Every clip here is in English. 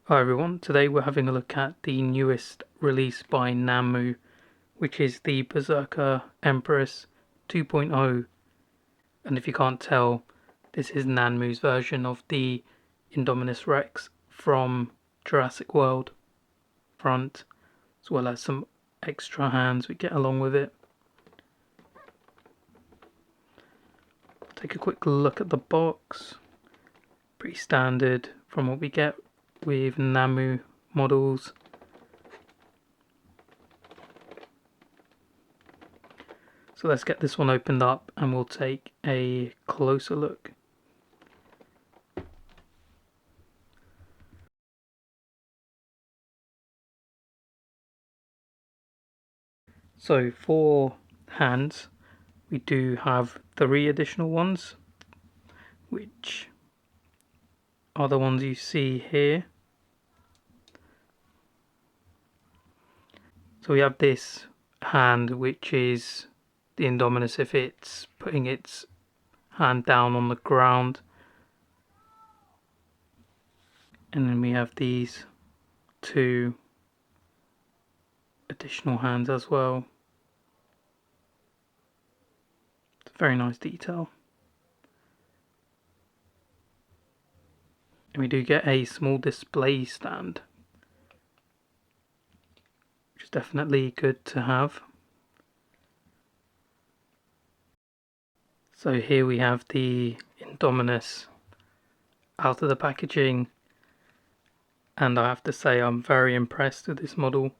Hi everyone, today we're having a look at the newest release by Nanmu, which is the Berserker Empress 2.0. And if you can't tell, this is Nanmu's version of the Indominus Rex from Jurassic World front, as well as some extra hands we get along with it. Take a quick look at the box. Pretty standard from what we get with Nanmu models. So let's get this one opened up and we'll take a closer look. So for hands, we do have 3 additional ones, which are the ones you see here. So we have this hand, which is the Indominus if it's putting its hand down on the ground. And then we have these 2 additional hands as well. It's a very nice detail. And we do get a small display stand, which is definitely good to have. So here we have the Indominus out of the packaging, and I have to say I'm very impressed with this model.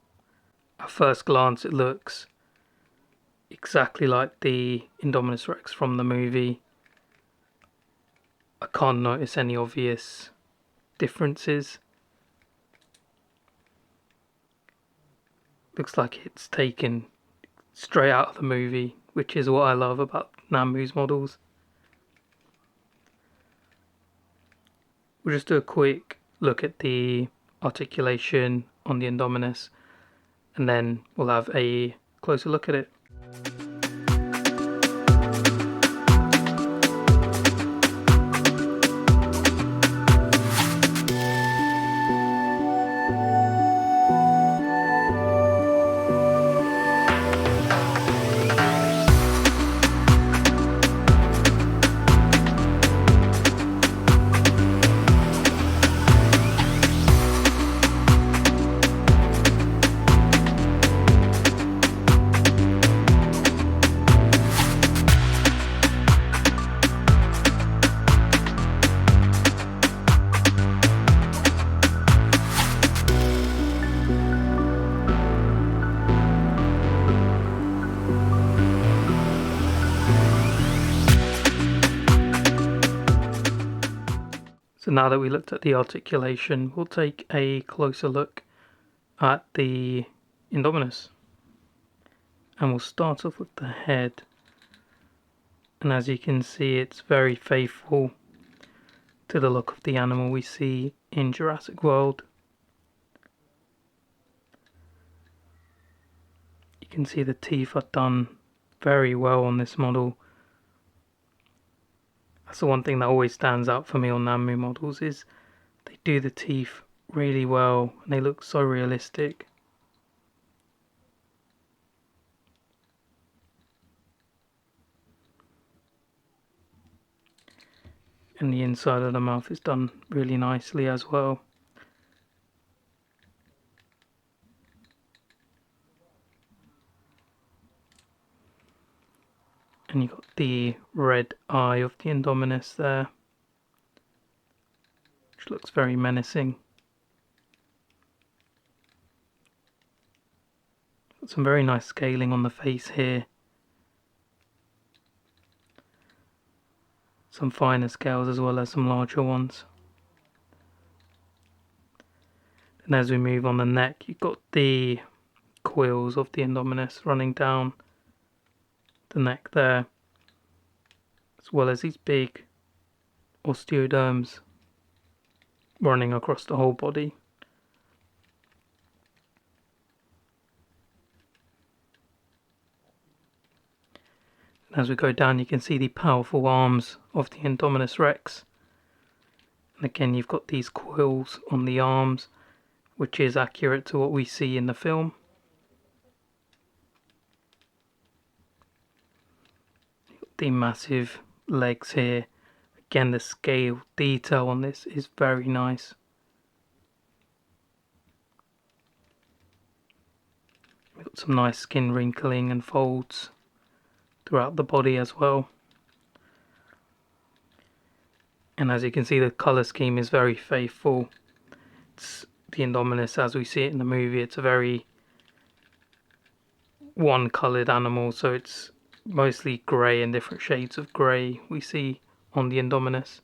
At first glance it looks exactly like the Indominus Rex from the movie. I can't notice any obvious differences. Looks like it's taken straight out of the movie, which is what I love about Nanmu's models. We'll just do a quick look at the articulation on the Indominus, and then we'll have a closer look at it. So now that we looked at the articulation, we'll take a closer look at the Indominus. And we'll start off with the head. And as you can see, it's very faithful to the look of the animal we see in Jurassic World. You can see the teeth are done very well on this model. That's the one thing that always stands out for me on Nanmu models, is they do the teeth really well and they look so realistic. And the inside of the mouth is done really nicely as well. And you've got the red eye of the Indominus there, which looks very menacing. Got some very nice scaling on the face here. Some finer scales as well as some larger ones. And as we move on the neck, you've got the quills of the Indominus running down the neck there, as well as these big osteoderms running across the whole body. And as we go down, you can see the powerful arms of the Indominus Rex. And again, you've got these quills on the arms, which is accurate to what we see in the film. The massive legs here. Again, the scale detail on this is very nice. We've got some nice skin wrinkling and folds throughout the body as well. And as you can see, the colour scheme is very faithful. It's the Indominus as we see it in the movie. It's a very one-coloured animal, so it's mostly grey and different shades of grey we see on the Indominus,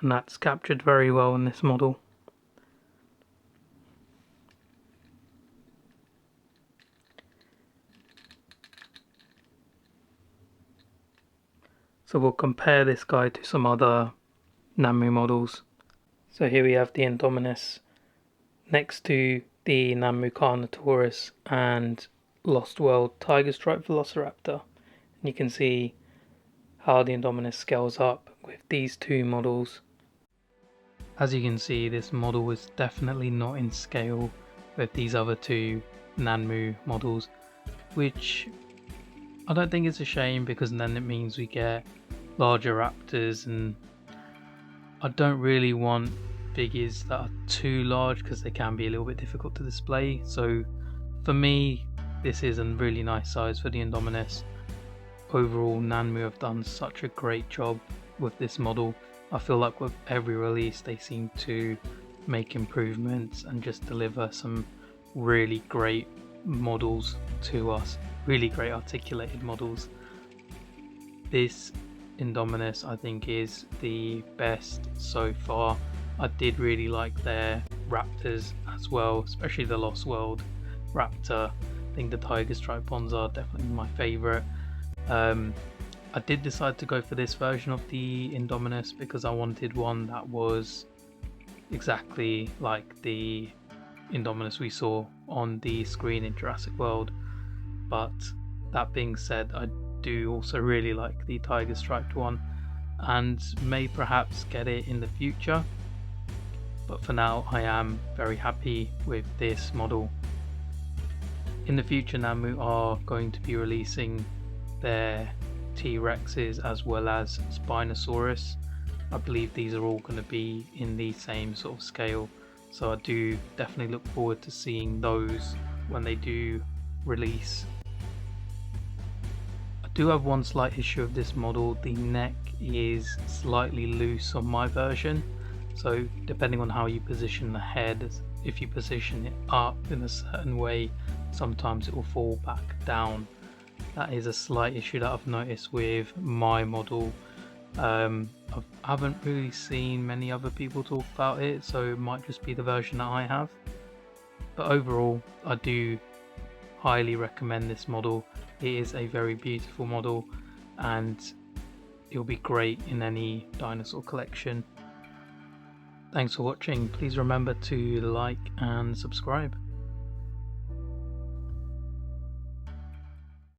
and that's captured very well in this model. So we'll compare this guy to some other Nanmu models. So here we have the Indominus next to the Nanmu Carnotaurus and Lost World Tiger Stripe Velociraptor. And you can see how the Indominus scales up with these two models. As you can see, this model is definitely not in scale with these other two Nanmu models, which I don't think is a shame, because then it means we get larger raptors, and I don't really want figures that are too large because they can be a little bit difficult to display. So for me, this is a really nice size for the Indominus. Overall, Nanmu have done such a great job with this model. I feel like with every release they seem to make improvements and just deliver some really great models to us, really great articulated models. This Indominus I think is the best so far. I did really like their raptors as well, especially the Lost World Raptor. I think the Tiger Stripe ones are definitely my favourite. I did decide to go for this version of the Indominus because I wanted one that was exactly like the Indominus we saw on the screen in Jurassic World. But that being said, I do also really like the Tiger Striped one and may perhaps get it in the future. But for now, I am very happy with this model. In the future, Nanmu are going to be releasing their T-Rexes as well as Spinosaurus. I believe these are all going to be in the same sort of scale, so I do definitely look forward to seeing those when they do release. I do have one slight issue of this model. The neck is slightly loose on my version, so depending on how you position the head, if you position it up in a certain way, sometimes it will fall back down. That is a slight issue that I've noticed with my model. I haven't really seen many other people talk about it, so it might just be the version that I have. But overall, I do highly recommend this model. It is a very beautiful model and it'll be great in any dinosaur collection. Thanks for watching. Please remember to like and subscribe.